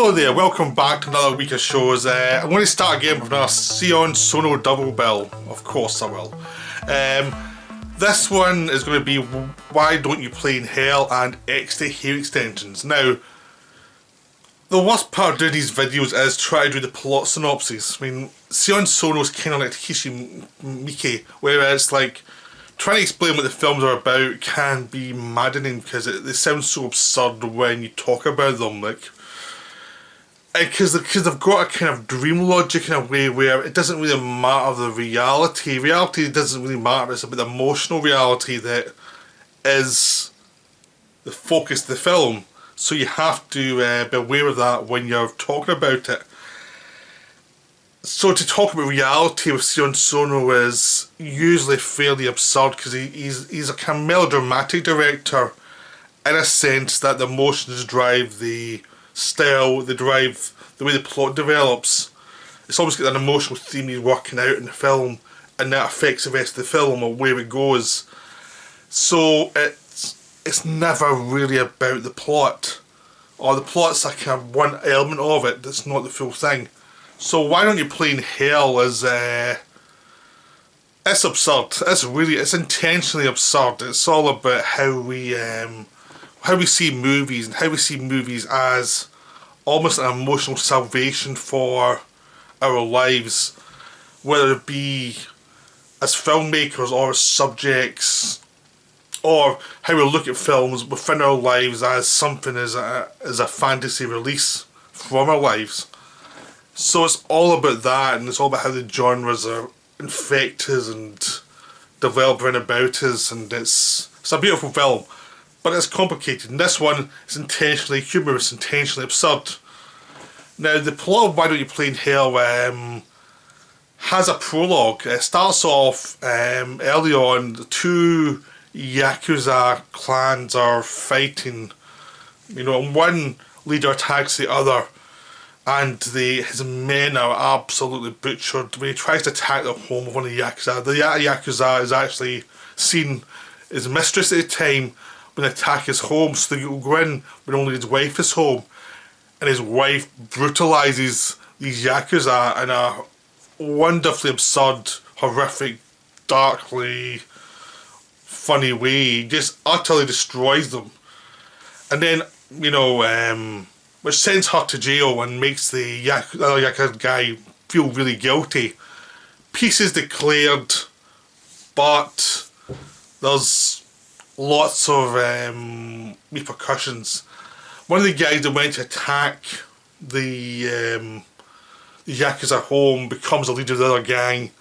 Hello there, welcome back to another week of shows. I'm going to start again with another Sion Sono double bill. Of course I will. This one is going to be Why Don't You Play in Hell and Exte hair extensions. Now, the worst part of doing these videos is try to do the plot synopses. I mean, Sion Sono is kind of like Takeshi Miike, where it's like trying to explain what the films are about can be maddening because they sound so absurd when you talk about them. Like, because they've got a kind of dream logic in a way where it doesn't really matter the reality. Reality doesn't really matter. It's about the emotional reality that is the focus of the film. So you have to be aware of that when you're talking about it. So to talk about reality with Sion Sono is usually fairly absurd because he's a kind of melodramatic director in a sense that the emotions drive the style, they drive the way the plot develops. It's almost got an emotional theme he's working out in the film and that affects the rest of the film or where it goes. So it's never really about the plot, or the plot's like one element of it that's not the full thing. So Why Don't You Play in Hell is it's absurd. It's intentionally absurd. It's all about how we see movies and how we see movies as almost an emotional salvation for our lives, whether it be as filmmakers or as subjects, or how we look at films within our lives as something as a fantasy release from our lives. So it's all about that, and it's all about how the genres are infect us and develop around about us, and it's a beautiful film, but it's complicated. And this one is intentionally humorous, intentionally absurd. Now, the plot of Why Don't You Play in Hell has a prologue. It starts off early on. The two Yakuza clans are fighting, and one leader attacks the other, and his men are absolutely butchered. When he tries to attack the home of one of the Yakuza is actually seen his mistress at the time when they attack his home, so they go in when only his wife is home, and his wife brutalises these Yakuza in a wonderfully absurd, horrific, darkly funny way. He just utterly destroys them. And then, which sends her to jail and makes the other Yakuza guy feel really guilty. Peace is declared, but there's lots of repercussions. One of the guys that went to attack the Yakuza home becomes the leader of the other gang,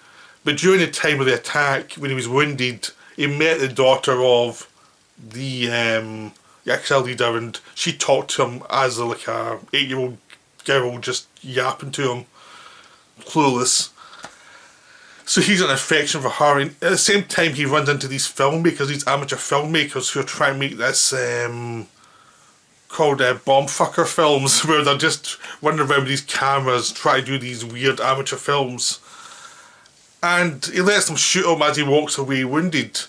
but during the time of the attack, when he was wounded, he met the daughter of the Yakuza leader, and she talked to him as like a 8-year-old girl, just yapping to him, clueless. So he's an affection for her, and at the same time he runs into these filmmakers, these amateur filmmakers who are trying to make this called bombfucker films, where they're just running around with these cameras trying to do these weird amateur films. And he lets them shoot him as he walks away wounded,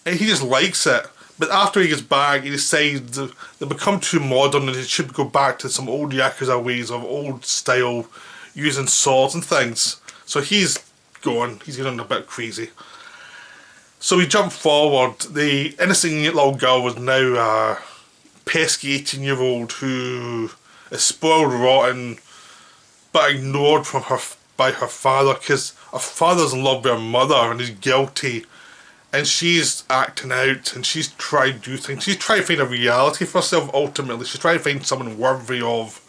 and he just likes it. But after he gets back, he decides they become too modern and he should go back to some old Yakuza ways of old style, using swords and things. So he's getting a bit crazy. So we jump forward. The innocent little girl was now a pesky 18-year-old who is spoiled rotten but ignored by her father, because her father's in love with her mother and he's guilty, and she's acting out and she's trying to do things. She's trying to find a reality for herself ultimately. She's trying to find someone worthy of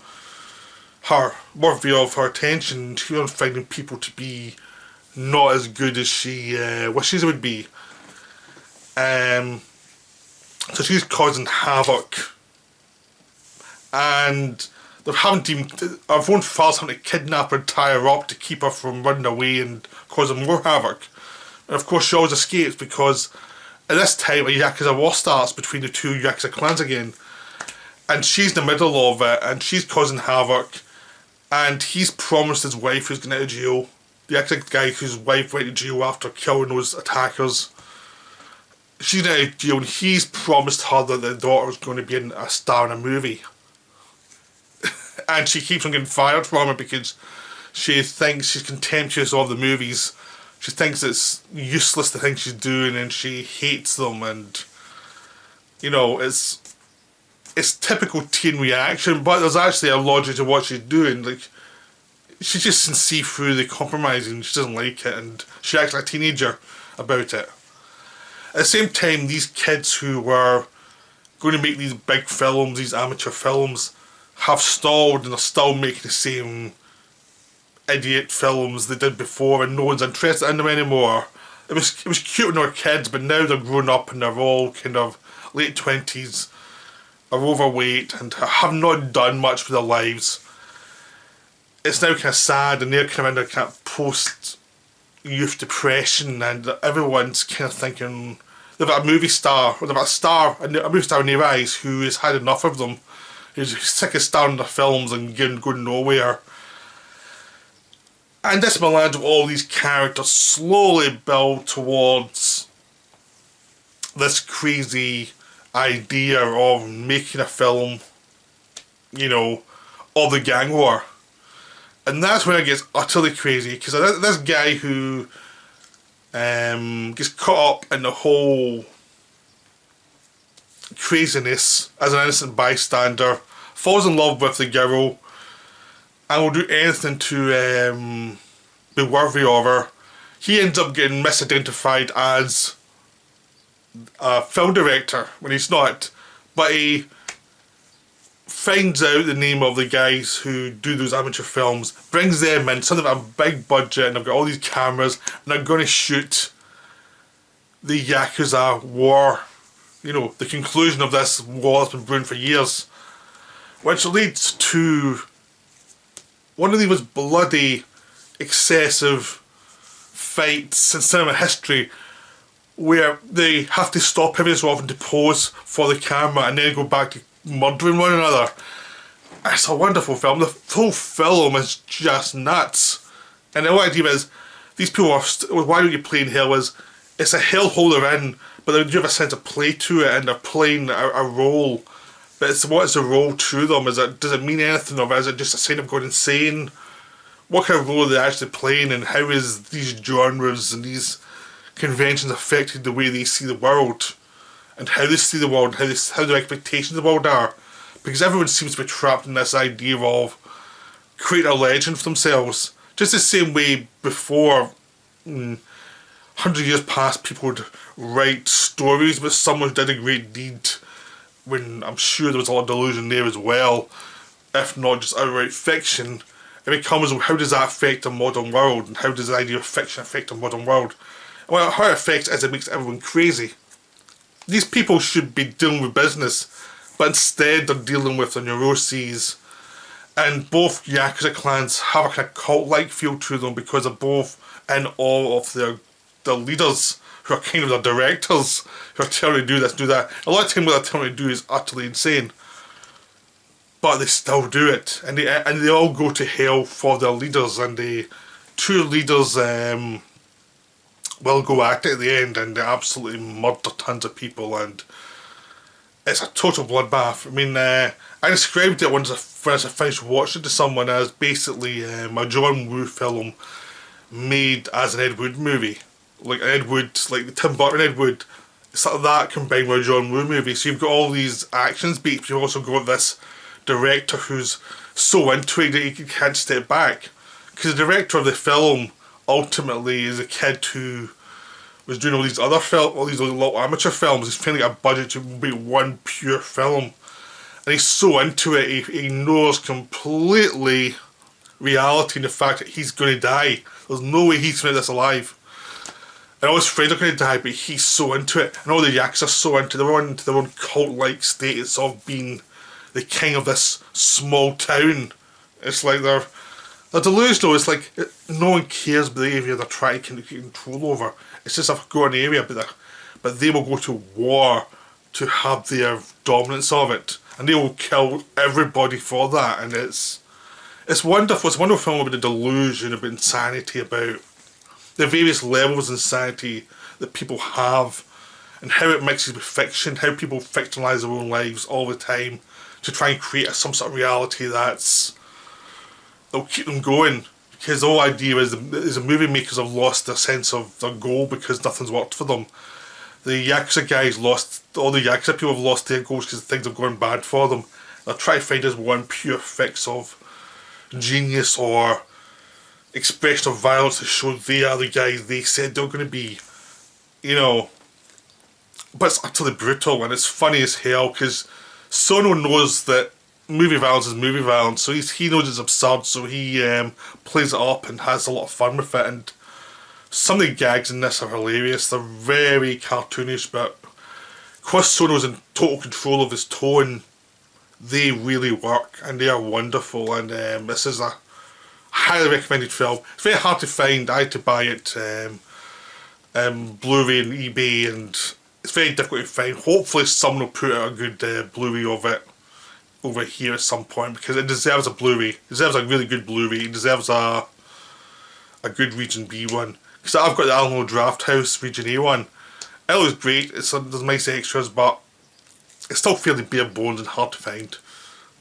her attention. She's not finding people to be not as good as she wishes they would be. So she's causing havoc, and her own father's having to kidnap her and tie her up to keep her from running away and causing more havoc. And of course she always escapes because at this time a Yakuza war starts between the two Yakuza clans again, and she's in the middle of it and she's causing havoc, and he's promised his wife who's going out of jail, the Yakuza guy whose wife went to jail after killing those attackers, she's out of jail, and he's promised her that the daughter's going to be a star in a movie. and she keeps on getting fired from it because she thinks she's contemptuous of the movies. She thinks it's useless, the things she's doing, and she hates them. And you know, it's typical teen reaction, but there's actually a logic to what she's doing. Like, she just can see through the compromising. She doesn't like it, and she acts like a teenager about it. At the same time, these kids who were going to make these big films, these amateur films, have stalled and are still making the same idiot films they did before, and no one's interested in them anymore. It was cute when they were kids, but now they're grown up and they're all kind of late 20s, are overweight and have not done much with their lives. It's now kind of sad, and they're kind of in a kind of post-youth depression, and everyone's kind of thinking they've got a movie star, or they've got a movie star in their eyes who has had enough of them, who's sick of starring their films and going nowhere. And this melange of all these characters slowly build towards this crazy idea of making a film, you know, of the gang war. And that's when it gets utterly crazy, because this guy who gets caught up in the whole craziness as an innocent bystander, falls in love with the girl, and will do anything to be worthy of her. He ends up getting misidentified as a film director when he's not, but he finds out the name of the guys who do those amateur films, brings them in, some of them have a big budget, and they've got all these cameras, and they're going to shoot the Yakuza war, you know, the conclusion of this war that's been brewing for years, which leads to one of the most bloody, excessive fights in cinema history, where they have to stop every so often to pose for the camera and then go back to murdering one another. It's a wonderful film. The whole film is just nuts. And the whole idea is, these people are, why don't you play in hell, is it's a hellhole they're in, but they do have a sense of play to it, and they're playing a role. But it's, what is the role to them? Does it mean anything, or is it just a sign of going insane? What kind of role are they actually playing, and how is these genres and these conventions affected the way they see the world, and how they see the world, and how their expectations of the world are? Because everyone seems to be trapped in this idea of creating a legend for themselves. Just the same way before, 100 years past, people would write stories about someone who did a great deed, when I'm sure there was a lot of delusion there as well, if not just outright fiction. It becomes, how does that affect the modern world, and how does the idea of fiction affect the modern world? Well, how it affects is it makes everyone crazy. These people should be dealing with business, but instead they're dealing with their neuroses. And both Yakuza clans have a kind of cult-like feel to them, because they're both in awe of their leaders, who are kind of their directors, who are telling them to do this, do that. A lot of time what they're telling them to do is utterly insane, but they still do it, and they all go to hell for their leaders, and the two leaders will go at it at the end, and they absolutely murder tons of people, and it's a total bloodbath. I mean, I described it when I finished watching it to someone as basically a John Woo film made as an Ed Wood movie. Like an Ed Wood, like the Tim Burton Ed Wood. It's like that combined with a John Woo movie. So you've got all these action beats, but you've also got this director who's so into it that he can't step back. Because the director of the film ultimately is a kid who was doing all these other all these little amateur films. He's finally got a budget to make one pure film, and he's so into it. He knows completely reality and the fact that he's going to die. There's no way he's going to do this alive. And all his friends are going to die, but he's so into it. And all the Yakuza are so into it. They're on into their own cult-like status of being the king of this small town. It's like they're delusional. It's like no one cares about the area they're trying to get control over. It's just a forgotten area, but they will go to war to have their dominance of it, and they will kill everybody for that. And it's wonderful. It's a wonderful film about the delusion, about insanity, about the various levels of insanity that people have, and how it mixes with fiction, how people fictionalise their own lives all the time to try and create some sort of reality that'll keep them going. Because the whole idea is the movie makers have lost their sense of their goal because nothing's worked for them. The Yakuza guys all the Yakuza people have lost their goals because things have gone bad for them. They'll try to find this one pure fix of genius or expression of violence to show they are the guys they said they're going to be. You know, but it's utterly brutal and it's funny as hell because Sono knows that movie violence is movie violence, so he knows it's absurd, so he plays it up and has a lot of fun with it. And some of the gags in this are hilarious. They're very cartoonish, but because Sono's in total control of his tone, they really work and they are wonderful. And this is a highly recommended film. It's very hard to find. I had to buy it Blu-ray and eBay, and it's very difficult to find. Hopefully someone will put out a good Blu-ray of it over here at some point, because it deserves a Blu-ray. It deserves a really good Blu-ray. It deserves a good Region B one. Because I've got the Alamo Draft House Region A one. It looks great. There's nice extras, but it's still fairly bare bones and hard to find.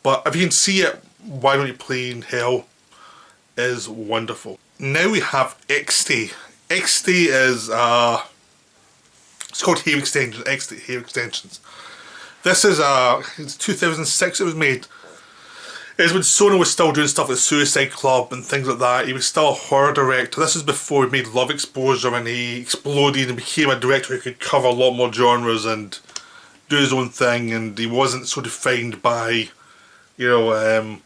But if you can see it, Why Don't You Play in Hell is wonderful. Now we have Exte. Exte is it's called Hair Extensions. Exte Hair Extensions. This is it's 2006 it was made. It's when Sono was still doing stuff like Suicide Club and things like that. He was still a horror director. This is before he made Love Exposure, and he exploded and became a director who could cover a lot more genres and do his own thing, and he wasn't so defined by, you know,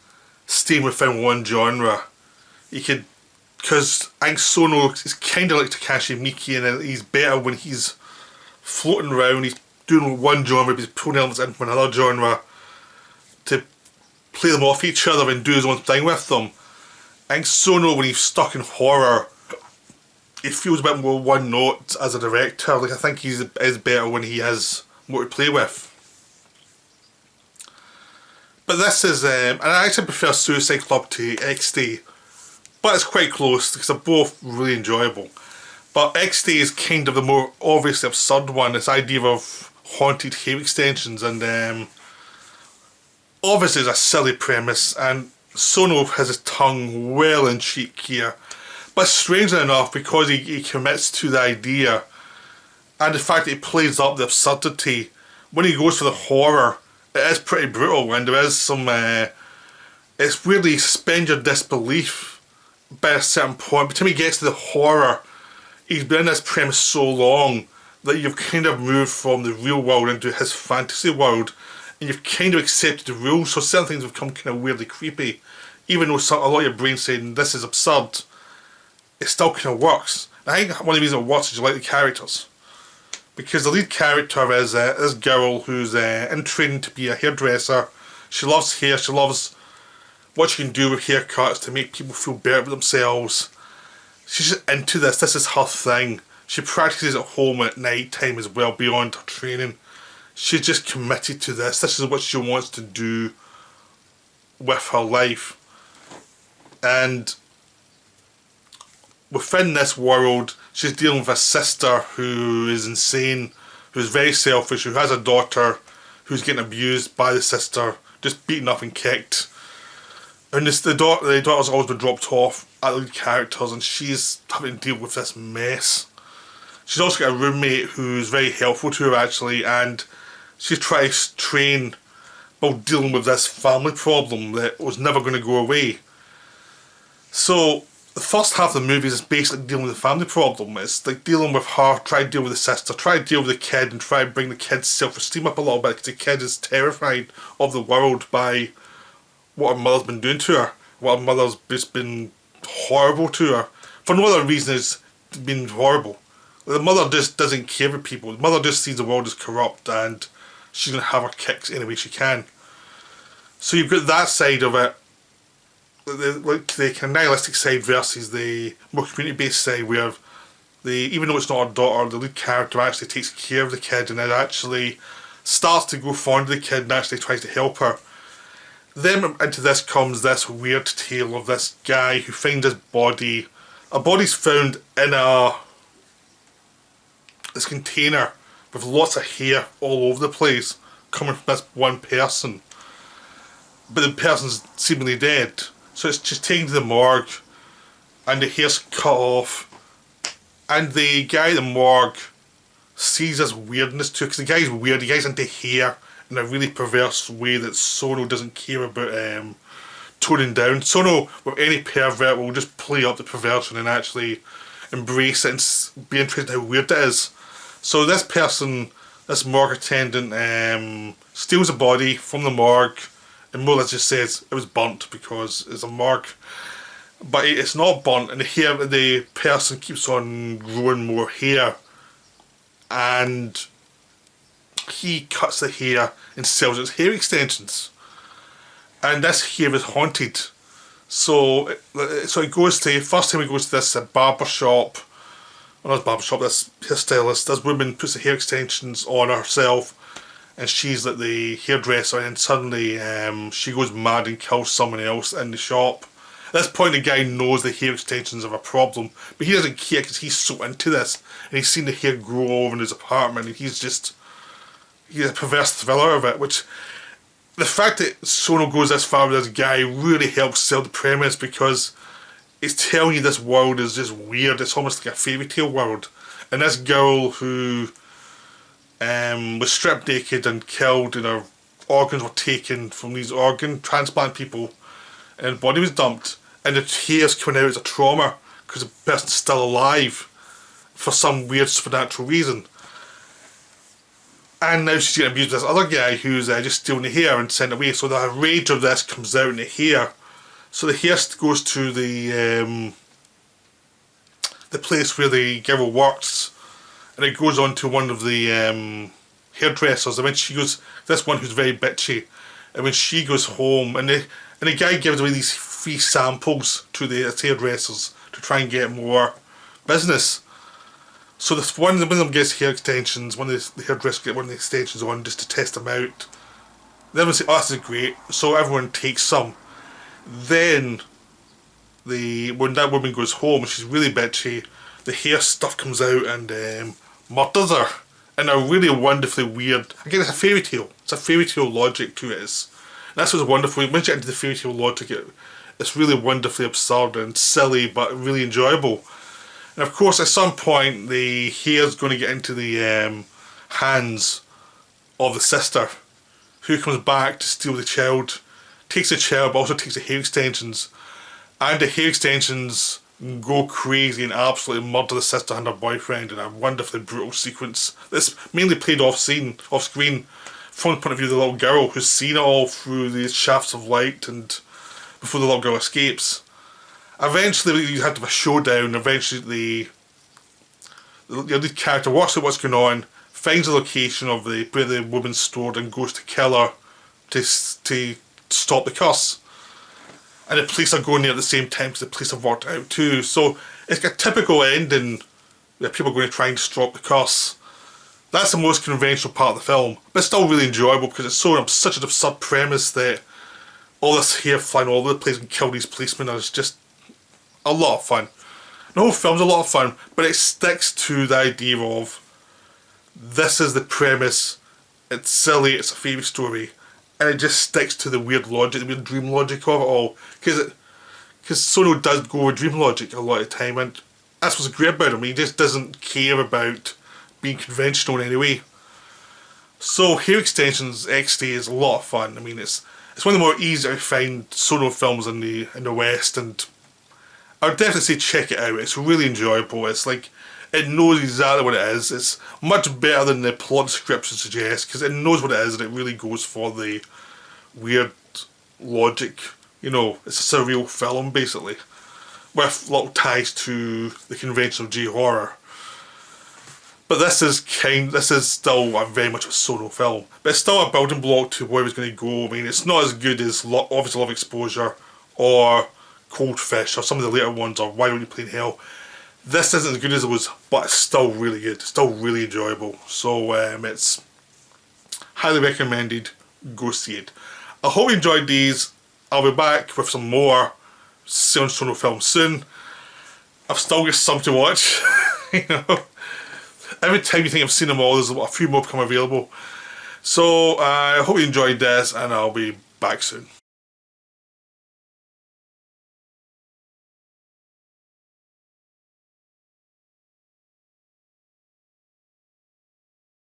staying within one genre. He could, because I think Sono is kind of like Takashi Miike, and he's better when he's floating around, he's doing one genre but he's pulling elements in from another genre to play them off each other and do his own thing with them. I think Sono, when he's stuck in horror, he feels a bit more one note as a director. Like, I think he's better when he has more to play with. But this is, and I actually prefer Suicide Club to Exte, but it's quite close because they're both really enjoyable. But Exte is kind of the more obviously absurd one, this idea of haunted hair extensions, and obviously it's a silly premise, and Sono has his tongue well in cheek here. But strangely enough, because he commits to the idea, and the fact that he plays up the absurdity, when he goes for the horror, it is pretty brutal, and there is some, it's really suspend your disbelief by a certain point. By the time he gets to the horror, he's been in this premise so long that you've kind of moved from the real world into his fantasy world, and you've kind of accepted the rules, so certain things have become kind of weirdly creepy. Even though a lot of your brain's saying this is absurd, it still kind of works. And I think one of the reasons it works is you like the characters. Because the lead character is this girl who's in training to be a hairdresser. She loves hair, she loves what she can do with haircuts to make people feel better about themselves. She's just into this is her thing. She practices at home at night time as well, beyond her training. She's just committed to this is what she wants to do with her life. And within this world, she's dealing with a sister who is insane, who's very selfish, who has a daughter who's getting abused by the sister, just beaten up and kicked. And the daughter's always been dropped off at the lead characters, and she's having to deal with this mess. She's also got a roommate who's very helpful to her actually, and she tries to train while dealing with this family problem that was never going to go away. So the first half of the movie is basically dealing with the family problem. It's like dealing with her, try to deal with the sister, try to deal with the kid, and try to bring the kid's self-esteem up a little bit, because the kid is terrified of the world by what her mother's been doing to her. What her mother's just been horrible to her. For no other reason, it's been horrible. The mother just doesn't care for people. The mother just sees the world as corrupt, and she's going to have her kicks any way she can. So you've got that side of it, the kind of nihilistic side versus the more community-based side, where even though it's not her daughter, the lead character actually takes care of the kid, and it actually starts to go fond of the kid and actually tries to help her. Then into this comes this weird tale of this guy who finds his body. A body's found in this container with lots of hair all over the place, coming from this one person. but the person's seemingly dead. So it's just taken to the morgue, and the hair's cut off, and the guy at the morgue sees this weirdness too, because the guy's weird, the guy's into hair in a really perverse way that Sono doesn't care about toning down. Sono, with any pervert, will just play up the perversion and actually embrace it and be interested in how weird it is. So this person, this morgue attendant, steals a body from the morgue, and more or less just says it was burnt because it's a morgue. But it's not burnt, and the person keeps on growing more hair, and he cuts the hair and sells it as hair extensions. And this hair is haunted. So it goes to, first time he goes to this barber shop, well, not barber shop, this hairstylist, this woman puts the hair extensions on herself, and she's like the hairdresser, and suddenly she goes mad and kills someone else in the shop. At this point the guy knows the hair extensions have a problem, but he doesn't care because he's so into this, and he's seen the hair grow over in his apartment, and he's a perverse thriller of it, which the fact that Sono goes this far with this guy really helps sell the premise, because it's telling you this world is just weird. It's almost like a fairy tale world, and this girl who was stripped naked and killed, and her organs were taken from these organ transplant people, and her body was dumped, and the hair's coming out as a trauma because the person's still alive for some weird supernatural reason. And now she's getting abused by this other guy who's just stealing the hair and sent away. So the rage of this comes out in the hair. So the hair goes to the place where the girl works, and it goes on to one of the hairdressers. And when she goes, this one who's very bitchy, and when she goes home, and the guy gives away these free samples to the hairdressers to try and get more business. So one of them gets hair extensions, one of the hairdressers get one of the extensions on just to test them out. Then everyone say, oh, this is great, so everyone takes some. Then, when that woman goes home, she's really bitchy, the hair stuff comes out and murders her. In a really wonderfully weird, again it's a fairy tale, it's a fairy tale logic to it. And that's what's wonderful, once you get into the fairy tale logic, it's really wonderfully absurd and silly, but really enjoyable. And of course, at some point, the hair's going to get into the hands of the sister, who comes back to steal the child, takes the child, but also takes the hair extensions. And the hair extensions go crazy and absolutely murder the sister and her boyfriend in a wonderfully brutal sequence. That's mainly played off screen, from the point of view of the little girl, who's seen it all through these shafts of light and before the little girl escapes. Eventually you have to have a showdown. Eventually the lead character works out what's going on, finds the location of where the woman's stored, and goes to kill her to stop the curse. And the police are going there at the same time because the police have worked out too. So it's a typical ending where people are going to try and stop the curse. That's the most conventional part of the film, but it's still really enjoyable because it's such an absurd premise that all this hair flying all over the place and kill these policemen is just a lot of fun. The whole film's a lot of fun, but it sticks to the idea of this is the premise, it's silly, it's a fairy story, and it just sticks to the weird logic, the weird dream logic of it all. Because Sono does go with dream logic a lot of the time, and that's what's great about him. He just doesn't care about being conventional in any way. So Hair Extensions Exte is a lot of fun. I mean, it's one of the more easy to find Sono films in the West, and I would definitely say check it out. It's really enjoyable. It's like, it knows exactly what it is. It's much better than the plot description suggests, because it knows what it is and it really goes for the weird logic. You know, it's a surreal film basically, with little ties to the convention of J-horror. But this is still very much a Sono film. But it's still a building block to where it's going to go. I mean, it's not as good as obviously Love Exposure or Cold Fish or some of the later ones, or Why Don't You Play in Hell. This isn't as good as those, but it's still really good. It's still really enjoyable. So it's highly recommended. Go see it. I hope you enjoyed these. I'll be back with some more Sion Sono films soon. I've still got some to watch. You know, every time you think I've seen them all, there's a few more become available. So I hope you enjoyed this, and I'll be back soon.